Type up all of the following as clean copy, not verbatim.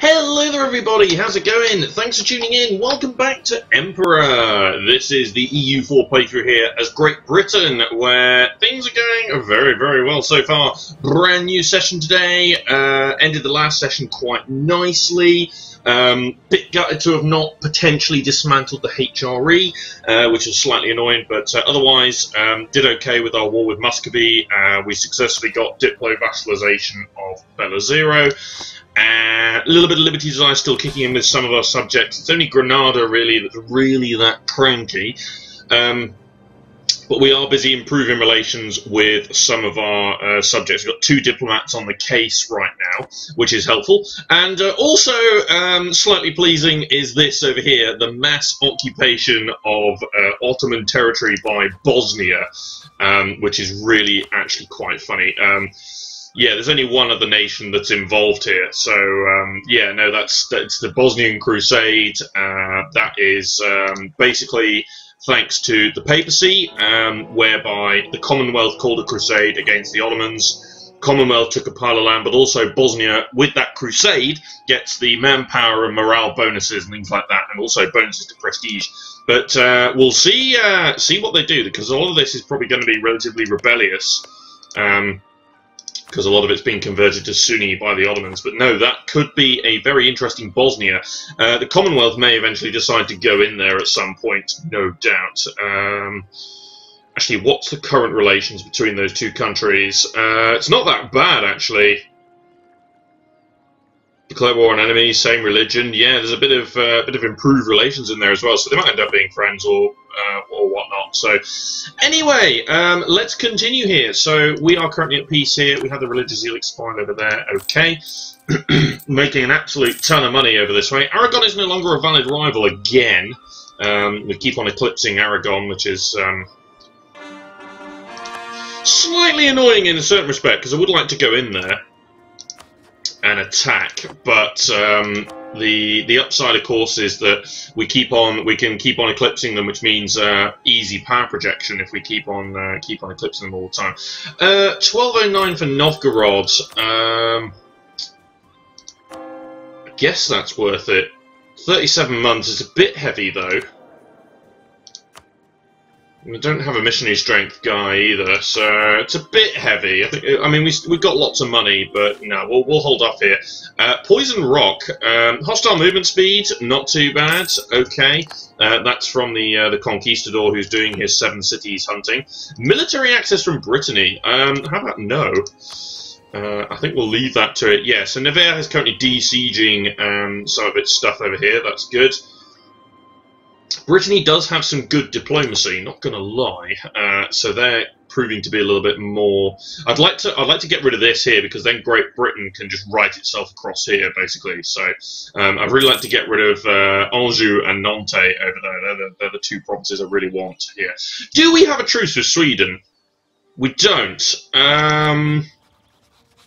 Hello there everybody, how's it going? Thanks for tuning in, welcome back to Emperor. This is the EU4 playthrough here as Great Britain, where things are going very, very well so far. Brand new session today, ended the last session quite nicely. Bit gutted to have not potentially dismantled the HRE, which is slightly annoying, but otherwise did okay with our war with Muscovy. We successfully got Diplo vassalization of Bella Zero. A little bit of Liberty Desire still kicking in with some of our subjects. It's only Granada really that's really that cranky. But we are busy improving relations with some of our subjects. We've got 2 diplomats on the case right now, which is helpful. And also, slightly pleasing is this over here, the mass occupation of Ottoman territory by Bosnia, which is really actually quite funny. Yeah, there's only one other nation that's involved here, so yeah, no, that's the Bosnian Crusade. That is basically thanks to the papacy, whereby the Commonwealth called a crusade against the Ottomans. Commonwealth took a pile of land, but also Bosnia, with that crusade, gets the manpower and morale bonuses and things like that, and also bonuses to prestige. But we'll see what they do, because a lot of this is probably going to be relatively rebellious. Because a lot of it's been converted to Sunni by the Ottomans. But no, that could be a very interesting Bosnia. The Commonwealth may eventually decide to go in there at some point, no doubt. Actually, what's the current relations between those 2 countries? It's not that bad, actually. Declare war on enemies, same religion. Yeah, there's a bit of improved relations in there as well, so they might end up being friends or whatnot. So, anyway, let's continue here. So we are currently at peace here. We have the religious zeal expired over there. Okay, making an absolute ton of money over this way. Aragon is no longer a valid rival again. We keep on eclipsing Aragon, which is slightly annoying in a certain respect because I would like to go in there and attack, but the upside, of course, is that we can keep on eclipsing them, which means easy power projection if we keep on eclipsing them all the time. 1209 for Novgorod. I guess that's worth it. 37 months is a bit heavy though. We don't have a missionary strength guy either, so it's a bit heavy. I mean, we've got lots of money, but no, we'll hold off here. Poison Rock, hostile movement speed, not too bad. Okay, that's from the Conquistador who's doing his 7 cities hunting. Military access from Brittany. How about no? I think we'll leave that to it. Yeah, so Nevers is currently de-sieging some of its stuff over here. That's good. Brittany does have some good diplomacy, not going to lie. So they're proving to be a little bit more. I'd like to get rid of this here because then Great Britain can just write itself across here, basically. So I'd really like to get rid of Anjou and Nantes over there. They're the 2 provinces I really want here. Do we have a truce with Sweden? We don't.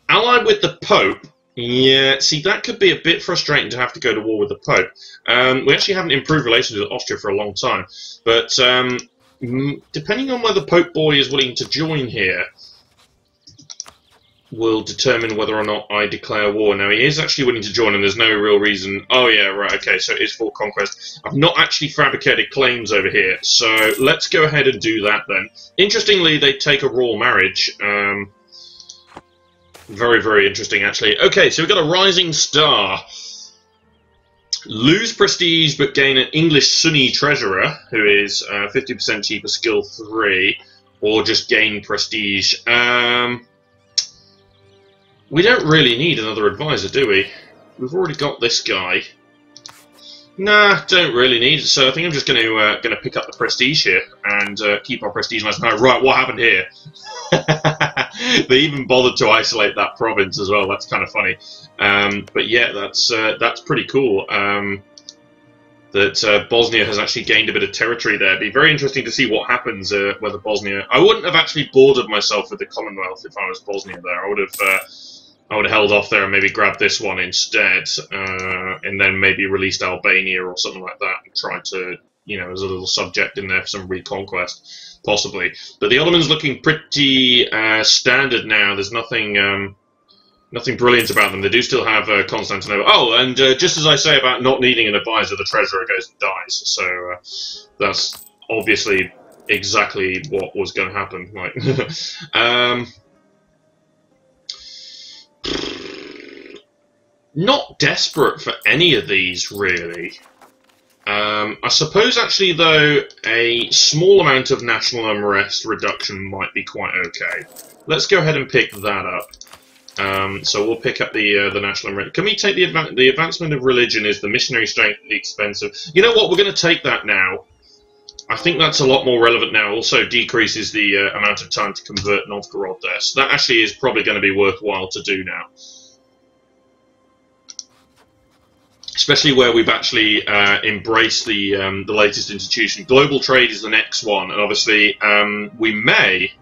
Allied with the Pope. Yeah, see, that could be a bit frustrating to have to go to war with the Pope. We actually haven't improved relations with Austria for a long time. But depending on whether Pope Boy is willing to join here, will determine whether or not I declare war. Now, he is actually willing to join, and there's no real reason. Oh, yeah, right, okay, so it is for conquest. I've not actually fabricated claims over here, so let's go ahead and do that then. Interestingly, they take a royal marriage. Very, very interesting, actually. Okay, so we've got a rising star. Lose prestige, but gain an English Sunni treasurer, who is 50% cheaper, skill 3, or just gain prestige. We don't really need another advisor, do we? We've already got this guy. Nah, don't really need it, so I think I'm just going to pick up the prestige here and keep our prestige nice and high. Right, what happened here? They even bothered to isolate that province as well. That's kind of funny. But yeah, that's pretty cool. That Bosnia has actually gained a bit of territory there. It'd be very interesting to see what happens whether Bosnia. I wouldn't have actually bordered myself with the Commonwealth if I was Bosnia there. I would have held off there and maybe grabbed this one instead, and then maybe released Albania or something like that and tried to, you know, as a little subject in there for some reconquest, possibly. But the Ottomans looking pretty standard now. There's nothing Nothing brilliant about them. They do still have Constantinople. Oh, and just as I say about not needing an advisor, the treasurer goes and dies. So that's obviously exactly what was going to happen. Like, not desperate for any of these, really. I suppose, actually, though, a small amount of national unrest reduction might be quite okay. Let's go ahead and pick that up. So we'll pick up the national unrest. Can we take the advancement of religion is the missionary strength at the expense of... You know what? We're going to take that now. I think that's a lot more relevant now. Also decreases the amount of time to convert Novgorod there. So that actually is probably going to be worthwhile to do now. Especially where we've actually embraced the latest institution. Global trade is the next one, and obviously we may...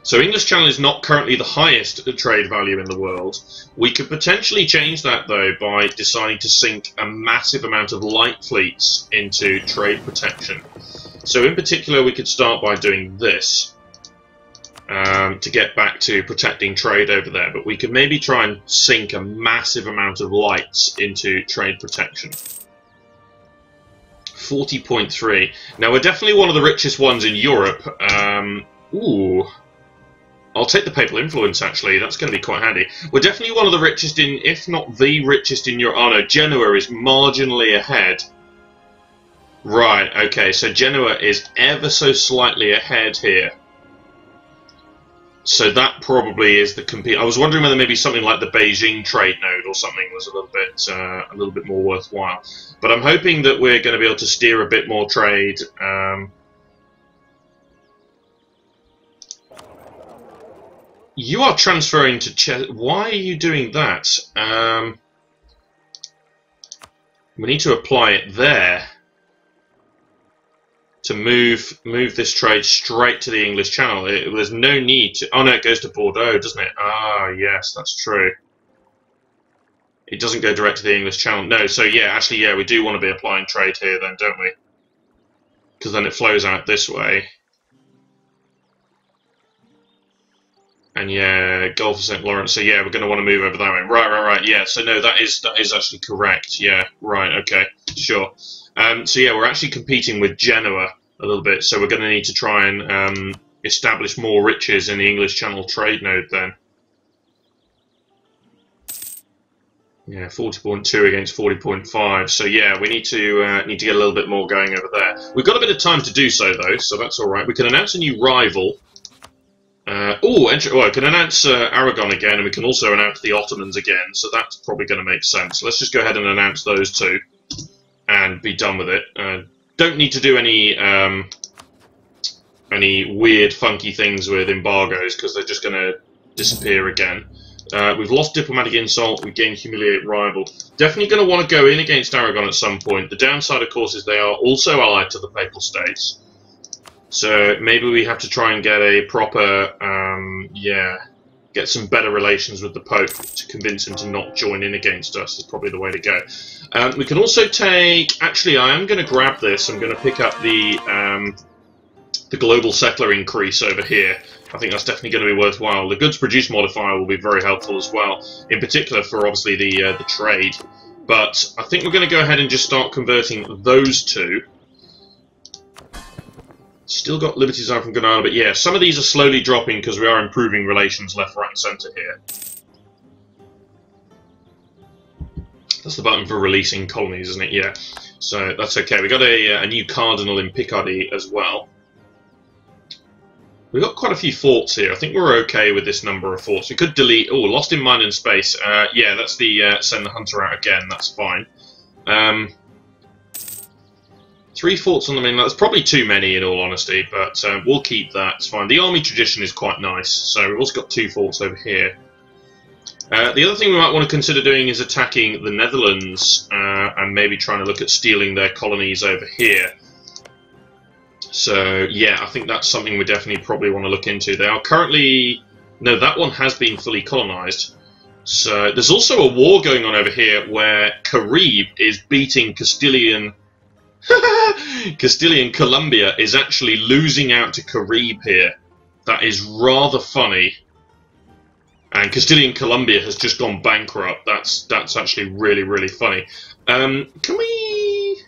So English Channel is not currently the highest trade value in the world. We could potentially change that, though, by deciding to sink a massive amount of light fleets into trade protection. So in particular, we could start by doing this to get back to protecting trade over there. But we could maybe try and sink a massive amount of lights into trade protection. 40.3. Now, we're definitely one of the richest ones in Europe. Ooh... I'll take the papal influence, actually. That's going to be quite handy. We're definitely one of the richest in, if not the richest in Europe. Oh, no, Genoa is marginally ahead. Right, okay, so Genoa is ever so slightly ahead here. So that probably is the compete. I was wondering whether maybe something like the Beijing trade node or something was a little bit more worthwhile. But I'm hoping that we're going to be able to steer a bit more trade. You are transferring to Czech. Why are you doing that? We need to apply it there to move this trade straight to the English Channel. There's no need to... Oh, no, it goes to Bordeaux, doesn't it? Ah, yes, that's true. It doesn't go direct to the English Channel. No, so yeah, actually, yeah, we do want to be applying trade here then, don't we? Because then it flows out this way. And yeah, Gulf of St. Lawrence. So yeah, we're going to want to move over that way. Right. Yeah. So no, that is actually correct. Yeah. Right. Okay. Sure. So yeah, we're actually competing with Genoa a little bit. So we're going to need to try and establish more riches in the English Channel trade node then. Yeah, 40.2 against 40.5. So yeah, we need to get a little bit more going over there. We've got a bit of time to do so though, so that's all right. We can announce a new rival. Well, I can announce Aragon again, and we can also announce the Ottomans again, so that's probably going to make sense. Let's just go ahead and announce those two, and be done with it. Don't need to do any weird, funky things with embargoes, because they're just going to disappear again. We've lost diplomatic insult, we gained humiliate rival. Definitely going to want to go in against Aragon at some point. The downside, of course, is they are also allied to the Papal States. So maybe we have to try and get a proper, get some better relations with the Pope to convince him to not join in against us is probably the way to go. We can also take, actually I am going to grab this, I'm going to pick up the global settler increase over here. I think that's definitely going to be worthwhile. The goods produced modifier will be very helpful as well, in particular for obviously the trade. But I think we're going to go ahead and just start converting those two. Still got Liberty's Arm from Granada, but yeah, some of these are slowly dropping because we are improving relations left, right, and centre here. That's the button for releasing colonies, isn't it? Yeah. So that's okay. We got a new cardinal in Picardy as well. We've got quite a few forts here. I think we're okay with this number of forts. We could delete... Oh, lost in mind and space. Yeah, that's the send the hunter out again. That's fine. 3 forts on the mainland. That's probably too many, in all honesty, but we'll keep that. It's fine. The army tradition is quite nice, so we've also got 2 forts over here. The other thing we might want to consider doing is attacking the Netherlands and maybe trying to look at stealing their colonies over here. So, yeah, I think that's something we definitely probably want to look into. They are currently... No, that one has been fully colonised. So, there's also a war going on over here where Carib is beating Castilian... Castilian Columbia is actually losing out to Carib here. That is rather funny. And Castilian Columbia has just gone bankrupt. That's actually really, really funny. Can we...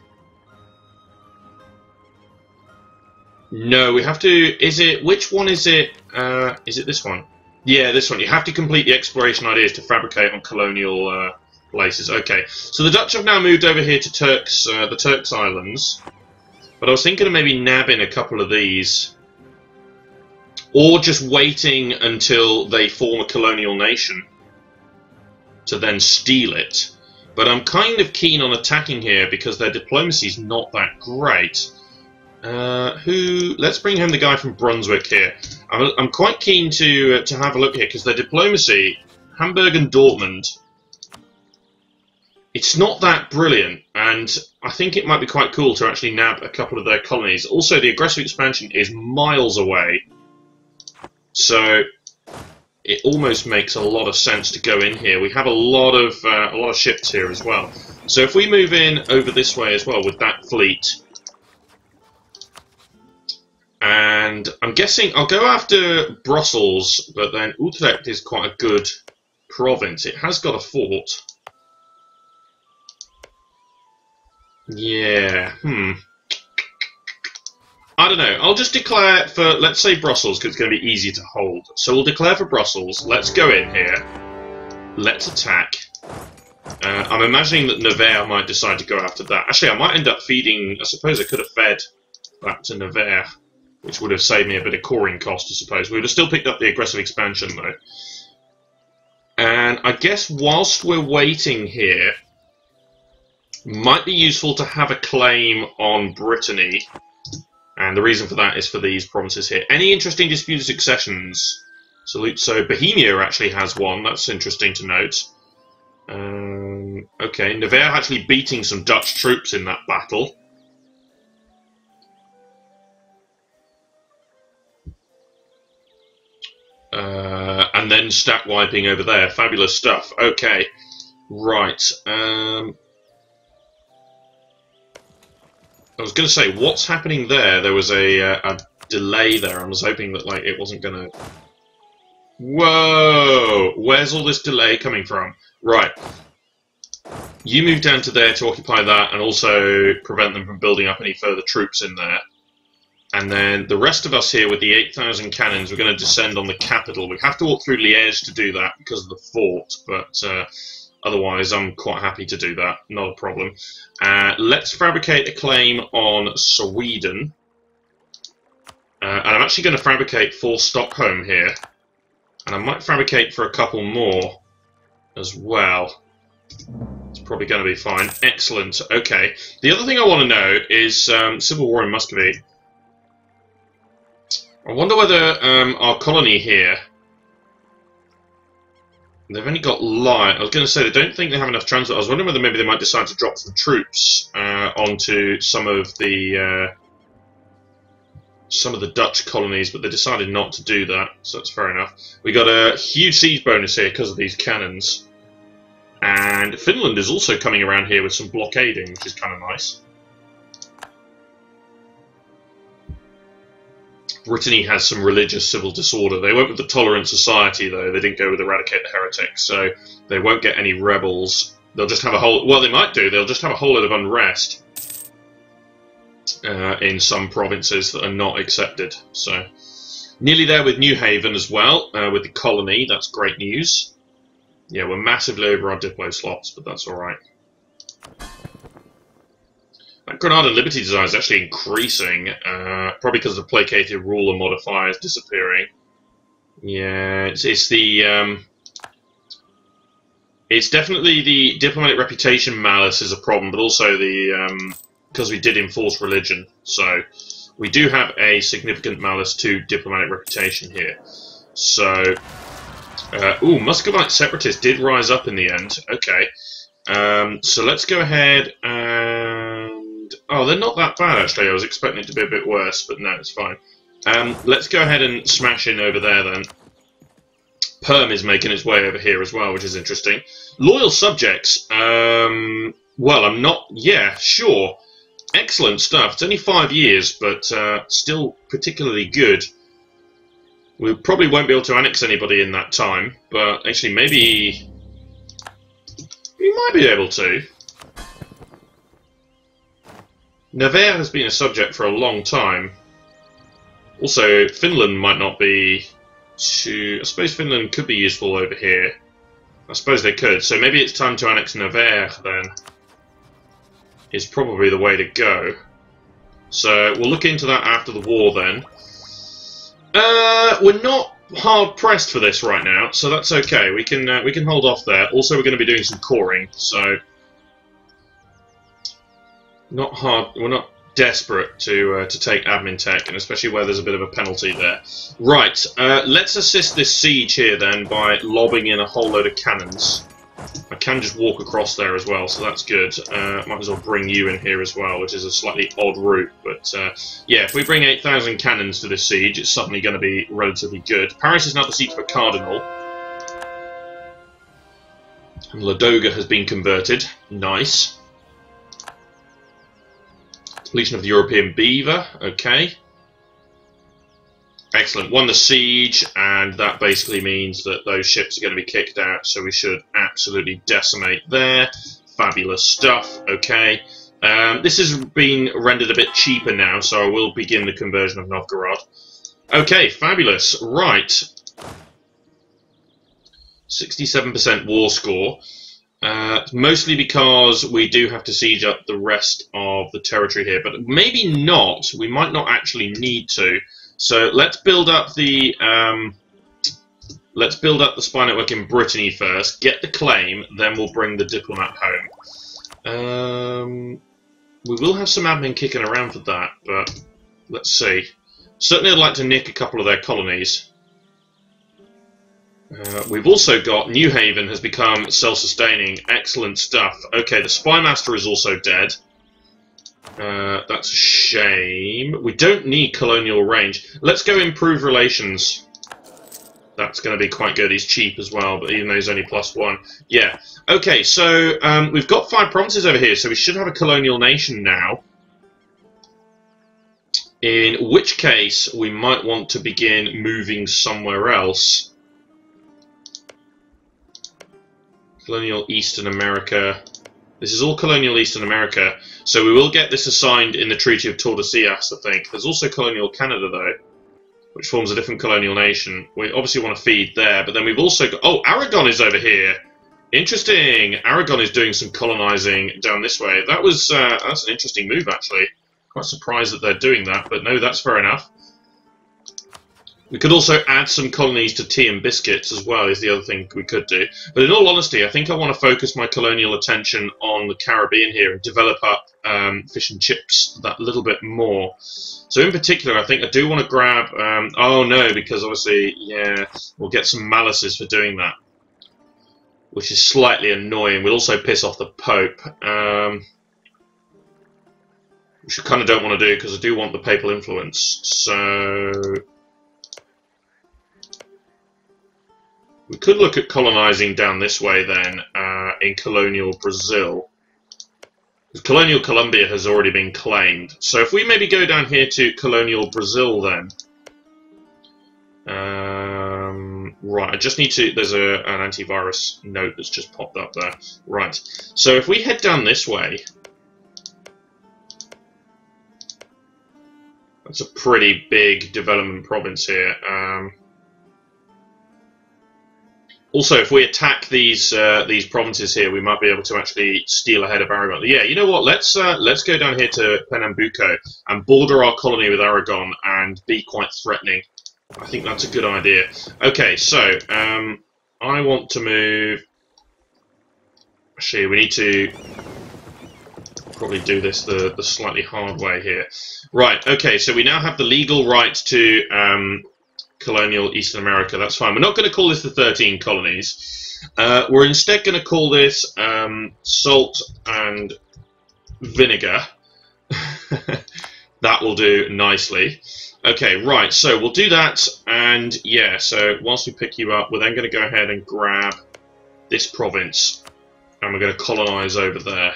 No, we have to... Is it... Which one is it? Is it this one? Yeah, this one. You have to complete the exploration ideas to fabricate on colonial places. Okay, so the Dutch have now moved over here to the Turks Islands. But I was thinking of maybe nabbing a couple of these. Or just waiting until they form a colonial nation to then steal it. But I'm kind of keen on attacking here because their diplomacy's not that great. Let's bring home the guy from Brunswick here. I'm quite keen to have a look here because their diplomacy, Hamburg and Dortmund, it's not that brilliant, and I think it might be quite cool to actually nab a couple of their colonies. Also, the aggressive expansion is miles away. So it almost makes a lot of sense to go in here. We have a lot of ships here as well. So if we move in over this way as well with that fleet, and I'm guessing I'll go after Brussels, but then Utrecht is quite a good province. It has got a fort. Yeah. I don't know. I'll just declare for, let's say, Brussels, because it's going to be easy to hold. So we'll declare for Brussels. Let's go in here. Let's attack. I'm imagining that Nevers might decide to go after that. Actually, I might end up feeding... I suppose I could have fed back to Nevers, which would have saved me a bit of coring cost, I suppose. We would have still picked up the aggressive expansion, though. And I guess whilst we're waiting here, might be useful to have a claim on Brittany. And the reason for that is for these provinces here. Any interesting disputed successions? So Bohemia actually has one. That's interesting to note. Okay, Nevers actually beating some Dutch troops in that battle. And then stack wiping over there. Fabulous stuff. Okay, right. I was going to say, what's happening there? There was a delay there. I was hoping that it wasn't going to... Whoa! Where's all this delay coming from? Right. You move down to there to occupy that and also prevent them from building up any further troops in there. And then the rest of us here with the 8,000 cannons, we're going to descend on the capital. We have to walk through Liège to do that because of the fort, but... otherwise, I'm quite happy to do that. Not a problem. Let's fabricate a claim on Sweden. And I'm actually going to fabricate for Stockholm here. And I might fabricate for a couple more as well. It's probably going to be fine. Excellent. Okay. The other thing I want to know is Civil War in Muscovy. I wonder whether our colony here... They've only got light. I was going to say, they don't think they have enough transport. I was wondering whether maybe they might decide to drop some troops onto some of the Dutch colonies, but they decided not to do that, so that's fair enough. We got a huge siege bonus here because of these cannons. And Finland is also coming around here with some blockading, which is kind of nice. Brittany has some religious civil disorder. They went with the Tolerant Society, though. They didn't go with Eradicate the Heretics, so they won't get any rebels. They'll just have a whole... Well, they might do. They'll just have a whole lot of unrest in some provinces that are not accepted. So, nearly there with New Haven as well, with the colony. That's great news. Yeah, we're massively over our Diplo slots, but that's alright. Granada Liberty Design is actually increasing, probably because of the placated ruler modifiers disappearing. Yeah, it's definitely the diplomatic reputation malice is a problem, but also the because we did enforce religion, so we do have a significant malice to diplomatic reputation here. So, Muscovite separatists did rise up in the end. Okay, so let's go ahead and... Oh, they're not that bad, actually. I was expecting it to be a bit worse, but no, it's fine. Let's go ahead and smash in over there, then. Perm is making its way over here as well, which is interesting. Loyal subjects. Well, I'm not... Yeah, sure. Excellent stuff. It's only 5 years, but still particularly good. We probably won't be able to annex anybody in that time, but actually maybe we might be able to. Navarre has been a subject for a long time. Also, Finland might not be too... I suppose Finland could be useful over here. I suppose they could. So maybe it's time to annex Navarre then. Is probably the way to go. So we'll look into that after the war then. We're not hard pressed for this right now, so that's okay. We can hold off there. Also, we're going to be doing some coring, so not hard. We're not desperate to take admin tech, and especially where there's a bit of a penalty there. Right, let's assist this siege here then by lobbing in a whole load of cannons. I can just walk across there as well, so that's good. Might as well bring you in here as well, which is a slightly odd route. But yeah, if we bring 8,000 cannons to this siege, it's suddenly going to be relatively good. Paris is now the seat of a cardinal. And Ladoga has been converted. Nice. Completion of the European Beaver. Okay. Excellent. Won the siege, and that basically means that those ships are going to be kicked out, so we should absolutely decimate there. Fabulous stuff. Okay. This has been rendered a bit cheaper now, so I will begin the conversion of Novgorod. Okay, fabulous. Right. 67% war score. Mostly because we do have to siege up the rest of the territory here, but maybe not. We might not actually need to. So let's build up the spy network in Brittany first. Get the claim, then we'll bring the diplomat home. We will have some admin kicking around for that, but let's see. Certainly, I'd like to nick a couple of their colonies. We've also got New Haven has become self-sustaining. Excellent stuff. Okay, the spymaster is also dead. That's a shame. We don't need colonial range. Let's go improve relations. That's going to be quite good. He's cheap as well, but even though he's only +1. Yeah. Okay, so we've got 5 provinces over here, so we should have a colonial nation now. In which case, we might want to begin moving somewhere else. Colonial Eastern America. This is all colonial Eastern America. So we will get this assigned in the Treaty of Tordesillas, I think. There's also colonial Canada, though, which forms a different colonial nation. We obviously want to feed there, but then we've also got... Oh, Aragon is over here! Interesting! Aragon is doing some colonizing down this way. That was that's an interesting move, actually. Quite surprised that they're doing that, but no, that's fair enough. We could also add some colonies to tea and biscuits as well, is the other thing we could do. But in all honesty, I think I want to focus my colonial attention on the Caribbean here and develop up fish and chips that little bit more. So in particular, I think I do want to grab... oh no, because obviously, yeah, we'll get some malices for doing that, which is slightly annoying. We'll also piss off the Pope. Which I kind of don't want to do because I do want the papal influence. So... we could look at colonizing down this way then, in colonial Brazil. Because colonial Colombia has already been claimed. So if we maybe go down here to colonial Brazil then. Right, I just need to... there's an antivirus note that's just popped up there. Right, so if we head down this way... that's a pretty big development province here. Also, if we attack these provinces here, we might be able to actually steal ahead of Aragon. Yeah, you know what? Let's go down here to Pernambuco and border our colony with Aragon and be quite threatening. I think that's a good idea. Okay, so I want to move. Actually, we need to probably do this the slightly hard way here. Right. Okay, so we now have the legal right to. Colonial Eastern America, that's fine. We're not going to call this the 13 colonies. We're instead going to call this salt and vinegar. That will do nicely. Okay, right, so we'll do that, and yeah, so whilst we pick you up, we're then going to go ahead and grab this province, and we're going to colonize over there,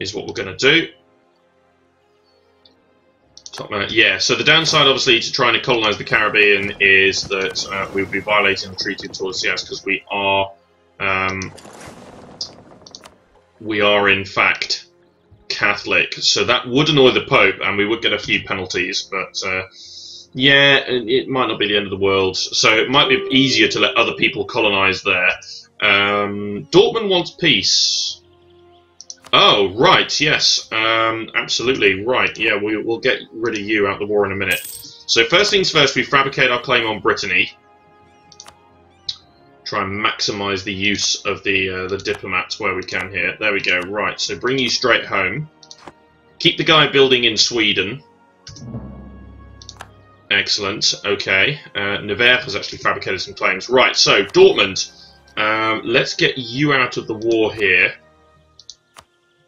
is what we're going to do. Yeah, so the downside, obviously, to trying to colonise the Caribbean is that we would be violating the Treaty of Tordesillas because we are, in fact, Catholic. So that would annoy the Pope, and we would get a few penalties, but yeah, it might not be the end of the world. So it might be easier to let other people colonise there. Dortmund wants peace. Oh, right, yes. Absolutely, right. Yeah, we'll get rid of you out of the war in a minute. So first things first, we fabricate our claim on Brittany. Try and maximise the use of the diplomats where we can here. There we go, right. So bring you straight home. Keep the guy building in Sweden. Excellent, okay. Nevers has actually fabricated some claims. Right, so Dortmund. Let's get you out of the war here.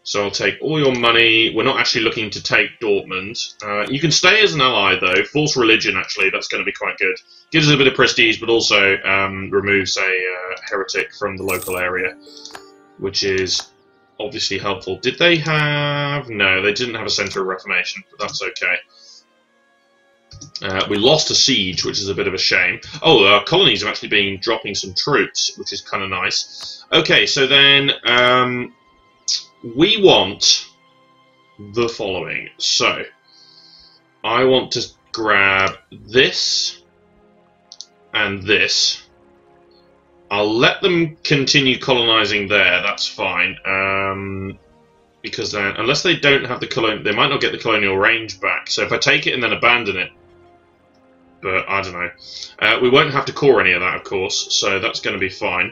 So I'll take all your money. We're not actually looking to take Dortmund. You can stay as an ally, though. Force religion, actually. That's going to be quite good. Gives us a bit of prestige, but also removes a heretic from the local area, which is obviously helpful. Did they have... No, they didn't have a centre of reformation, but that's okay. We lost a siege, which is a bit of a shame. Oh, our colonies have actually been dropping some troops, which is kind of nice. Okay, so then... we want the following. So, I want to grab this and this. I'll let them continue colonising there, that's fine. Because then, unless they don't have the they might not get the colonial range back. So if I take it and then abandon it, but I don't know. We won't have to core any of that, of course, so that's going to be fine.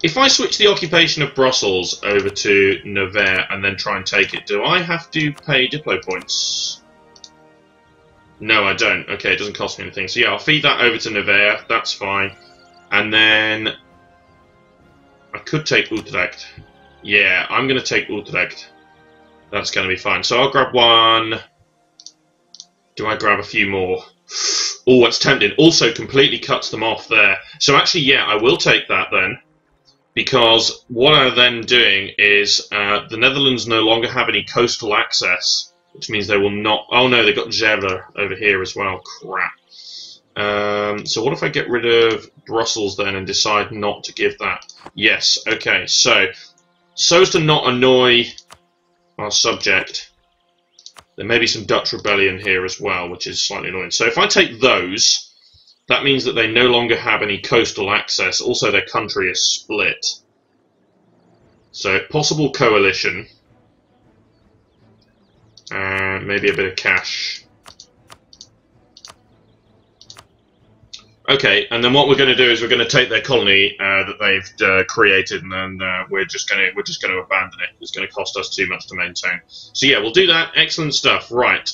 If I switch the occupation of Brussels over to Nevers and then try and take it, do I have to pay Diplo points? No, I don't. Okay, it doesn't cost me anything. So yeah, I'll feed that over to Nevers. That's fine. And then I could take Utrecht. Yeah, I'm going to take Utrecht. That's going to be fine. So I'll grab one. Do I grab a few more? Oh, that's tempting. Also completely cuts them off there. So actually, yeah, I will take that then. Because what I'm then doing is the Netherlands no longer have any coastal access, which means they will not... Oh no, they've got Gèvres over here as well. Crap. So what if I get rid of Brussels then and decide not to give that? Yes, okay. So as to not annoy our subject, there may be some Dutch rebellion here as well, which is slightly annoying. So if I take those... That means that they no longer have any coastal access. Also, their country is split. So, possible coalition. And maybe a bit of cash. Okay, and then what we're going to do is we're going to take their colony that they've created, and then we're just going to abandon it. It's going to cost us too much to maintain. So yeah, we'll do that. Excellent stuff. Right,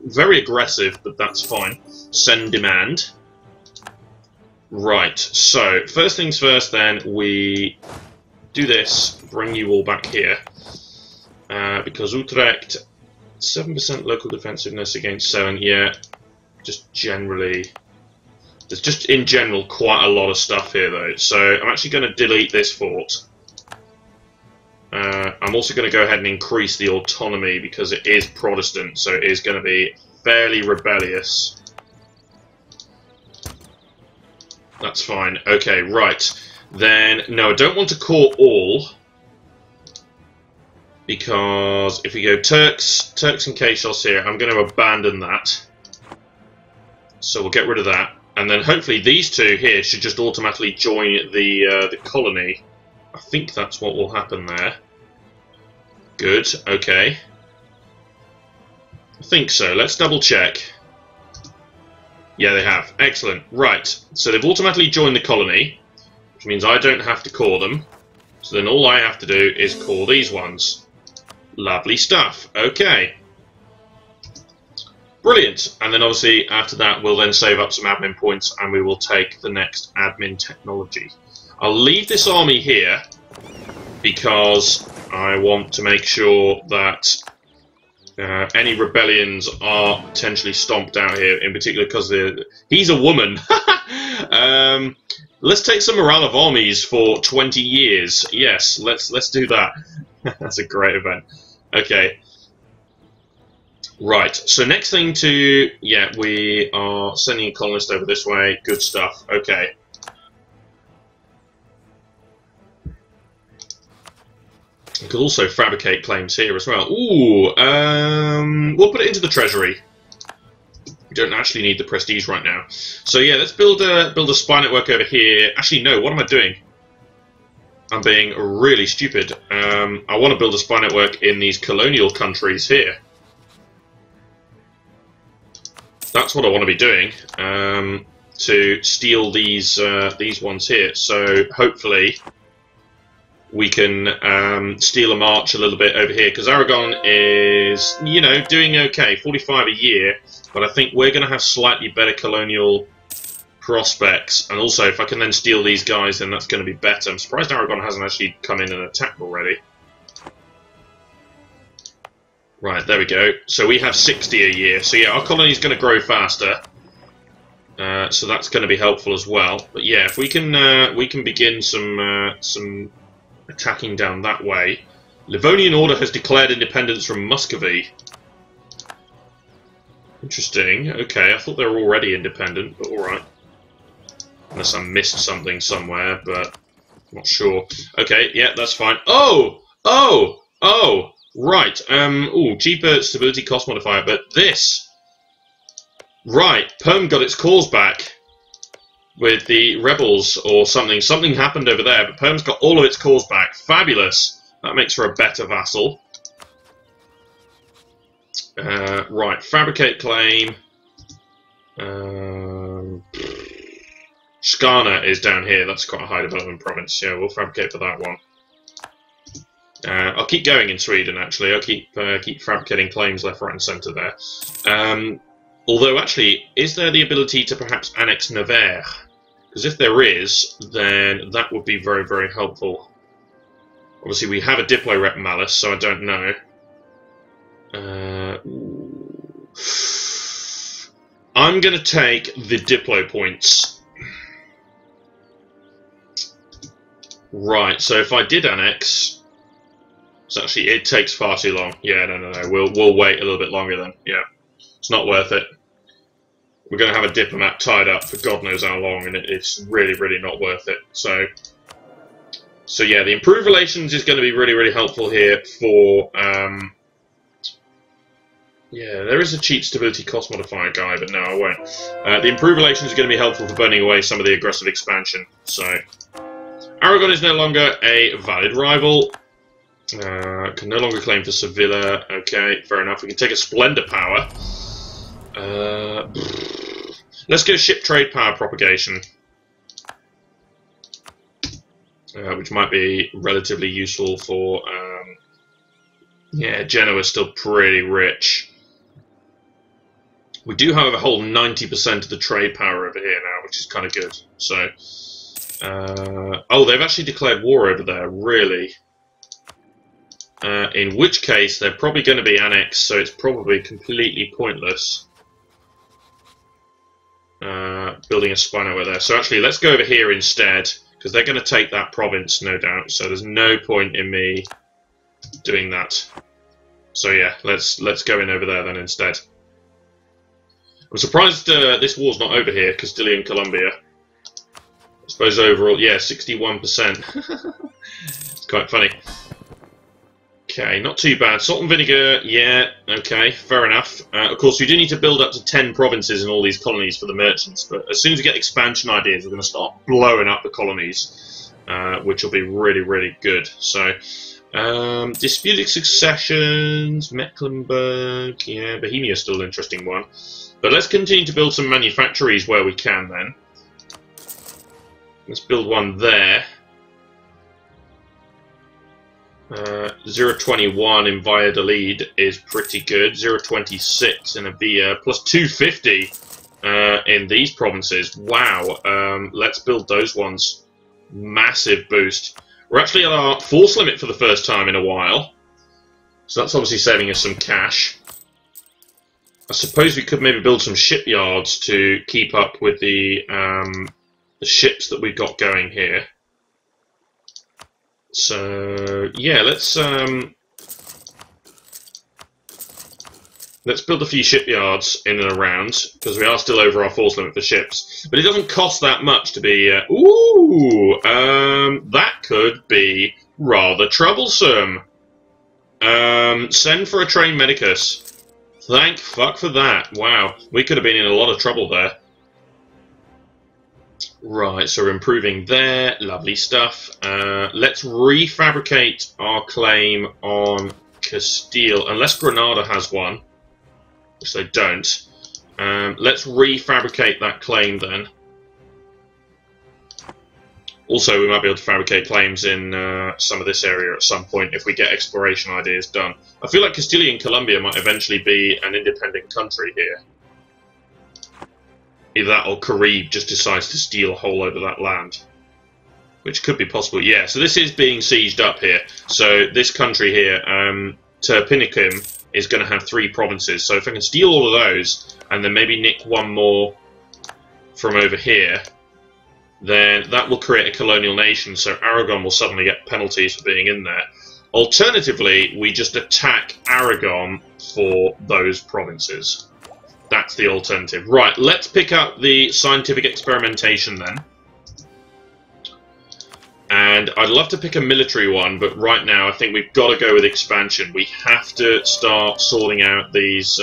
very aggressive, but that's fine. Send demand. Right, so first things first then, we do this, bring you all back here, because Utrecht, 7% local defensiveness against 7, yeah, just generally, there's just in general quite a lot of stuff here though, so I'm actually going to delete this fort. I'm also going to go ahead and increase the autonomy because it is Protestant, so it is going to be fairly rebellious. That's fine. Okay, right. Then, no, I don't want to core all. Because if we go Turks and Kashos here, I'm going to abandon that. So we'll get rid of that. And then hopefully these two here should just automatically join the colony. I think that's what will happen there. Good, okay. I think so. Let's double check. Yeah, they have. Excellent. Right. So they've automatically joined the colony, which means I don't have to core them. So then all I have to do is core these ones. Lovely stuff. Okay. Brilliant. And then obviously after that we'll then save up some admin points and we will take the next admin technology. I'll leave this army here because I want to make sure that any rebellions are potentially stomped out here, in particular because he's a woman. Let's take some morale of armies for 20 years. Yes, let's do that. That's a great event. Okay. Right, so next thing to... Yeah, we are sending a colonist over this way. Good stuff. Okay. We could also fabricate claims here as well. Ooh, we'll put it into the treasury. We don't actually need the prestige right now. So yeah, let's build a spy network over here. Actually, no, what am I doing? I'm being really stupid. I want to build a spy network in these colonial countries here. That's what I want to be doing, to steal these ones here. So hopefully we can steal a march a little bit over here, because Aragon is, you know, doing okay, 45 a year, but I think we're going to have slightly better colonial prospects, and also if I can then steal these guys, then that's going to be better. I'm surprised Aragon hasn't actually come in and attacked already. Right, there we go. So we have 60 a year. So yeah, our colony is going to grow faster. So that's going to be helpful as well. But yeah, if we can begin some attacking down that way. Livonian Order has declared independence from Muscovy. Interesting. Okay, I thought they were already independent, but all right. Unless I missed something somewhere, but I'm not sure. Okay, yeah, that's fine. Oh! Oh! Oh! Right, ooh, cheaper stability cost modifier, but this... Right, Perm got its cause back with the rebels or something. Something happened over there, but Perm's got all of its cause back. Fabulous! That makes for a better vassal. Right, fabricate claim. Skana is down here, that's quite a high development province. Yeah, we'll fabricate for that one. I'll keep going in Sweden, actually. I'll keep fabricating claims left, right and centre there. Although, actually, is there the ability to perhaps annex Nevers? Because if there is, then that would be very, very helpful. Obviously, we have a Diplo rep Malice, so I don't know. I'm going to take the Diplo points. Right, so if I did annex... So actually, it takes far too long. Yeah, no. We'll wait a little bit longer then. Yeah, it's not worth it. We're going to have a diplomat tied up for God knows how long, and it's really, really not worth it. So yeah, the improved relations is going to be really, really helpful here for. Yeah, there is a cheap stability cost modifier guy, but no, I won't. The improved relations is going to be helpful for burning away some of the aggressive expansion. So Aragon is no longer a valid rival. Can no longer claim for Sevilla. Okay, fair enough. We can take a Splendor power. Let's go ship trade power propagation, which might be relatively useful for. Yeah, Genoa's still pretty rich. We do, however, hold 90% of the trade power over here now, which is kind of good. So, oh, they've actually declared war over there. Really. In which case, they're probably going to be annexed, so it's probably completely pointless building a spy network there. So actually, let's go over here instead, because they're going to take that province, no doubt. So there's no point in me doing that. So yeah, let's go in over there then instead. I'm surprised this war's not over here, Castilian Colombia. I suppose overall, yeah, 61%. It's quite funny. Okay, not too bad. Salt and vinegar, yeah, okay, fair enough. Of course, we do need to build up to 10 provinces in all these colonies for the merchants, but as soon as we get expansion ideas, we're going to start blowing up the colonies, which will be really, really good. So, disputed successions, Mecklenburg, yeah, Bohemia's still an interesting one. But let's continue to build some manufactories where we can then. Let's build one there. 0.21 in Valladolid is pretty good. 0.26 in Avia, plus 250 in these provinces. Wow, let's build those ones. Massive boost. We're actually at our force limit for the first time in a while, so that's obviously saving us some cash. I suppose we could maybe build some shipyards to keep up with the ships that we've got going here. So yeah, let's Let's build a few shipyards in and around, because we are still over our force limit for ships. But it doesn't cost that much to be... that could be rather troublesome. Send for a trained medicus. Thank fuck for that. Wow, we could have been in a lot of trouble there. Right, so we're improving there. Lovely stuff. Let's refabricate our claim on Castile, unless Granada has one, which they don't. Let's refabricate that claim then. Also, we might be able to fabricate claims in some of this area at some point if we get exploration ideas done. I feel like Castilian Columbia might eventually be an independent country here. Either that or Carib just decides to steal a whole load of that land. Which could be possible, yeah. So this is being sieged up here. So this country here, Terpinicum, is going to have 3 provinces. So if I can steal all of those, and then maybe nick one more from over here, then that will create a colonial nation, so Aragon will suddenly get penalties for being in there. Alternatively, we just attack Aragon for those provinces. That's the alternative. Right, let's pick up the scientific experimentation then. And I'd love to pick a military one, but right now I think we've got to go with expansion. We have to start sorting out these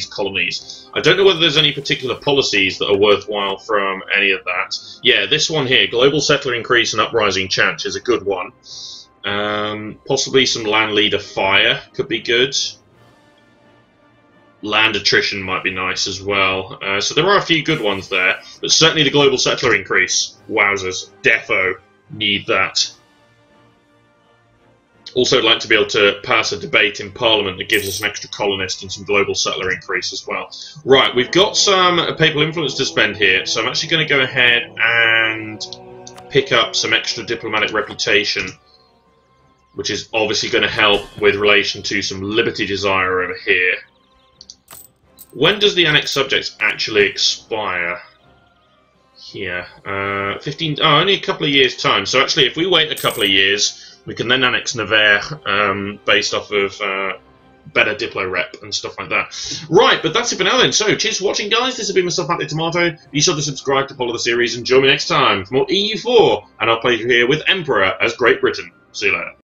colonies. I don't know whether there's any particular policies that are worthwhile from any of that. Yeah, this one here, global settler increase and uprising chance, is a good one. Possibly some land leader fire could be good. Land attrition might be nice as well. So there are a few good ones there, but certainly the global settler increase. Wowzers, defo. Need that. Also, I'd like to be able to pass a debate in Parliament that gives us an extra colonist and some global settler increase as well. Right, we've got some papal influence to spend here, so I'm actually going to go ahead and pick up some extra diplomatic reputation, which is obviously going to help with relation to some liberty desire over here. When does the annexed subjects actually expire? Here, 15. Oh, only a couple of years' time. So actually, if we wait a couple of years, we can then annex Nevers based off of better Diplo rep and stuff like that. Right, but that's it for now then. So, cheers for watching, guys. This has been myself, Matty Tomato. Be sure to subscribe to follow the series and join me next time for more EU4, and I'll play through here with Emperor as Great Britain. See you later.